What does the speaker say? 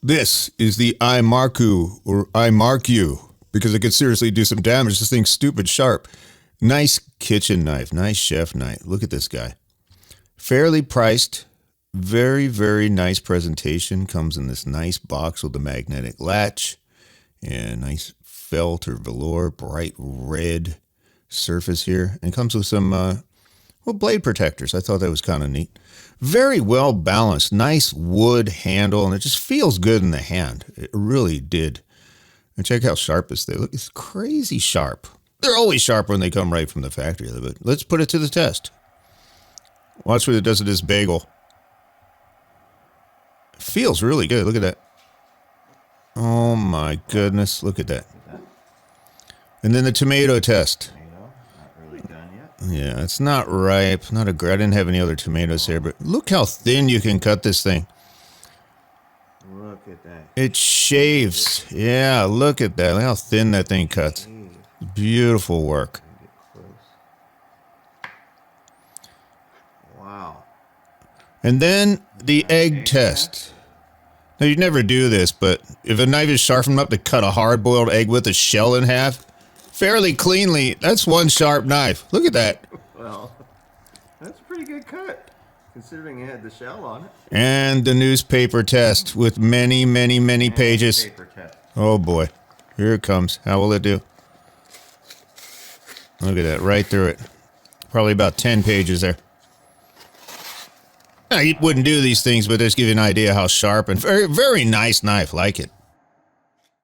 This is the iMarku, or iMarku, because it could seriously do some damage. This thing's stupid sharp. Nice kitchen knife, nice chef knife. Look at this guy. Fairly priced, very, very nice presentation. Comes in this nice box with a magnetic latch and nice felt or velour, bright red surface here. And comes with some, blade protectors. I thought that was kind of neat. Very well balanced, nice wood handle, and it just feels good in the hand. It really did. And check how sharp this thing. Look, it's crazy sharp. They're always sharp when they come right from the factory, but let's put it to the test. Watch what it does to this bagel. It feels really good. Look at that. Oh my goodness, look at that. And then the tomato test. Yeah, it's not ripe. I didn't have any other tomatoes here, but look how thin you can cut this thing. Look at that. It shaves. Yeah, look at that. Look how thin that thing cuts. Beautiful work. Wow. And then the egg test. Now, you'd never do this, but if a knife is sharp enough to cut a hard-boiled egg with a shell in half, fairly cleanly, that's one sharp knife. Look at that. Well, that's a pretty good cut, considering it had the shell on it. And the newspaper test with many, many, many pages. Paper test. Oh boy. Here it comes. How will it do? Look at that, right through it. Probably about 10 pages there. Now, you wouldn't do these things, but just give you an idea how sharp and very, very nice knife. Like it.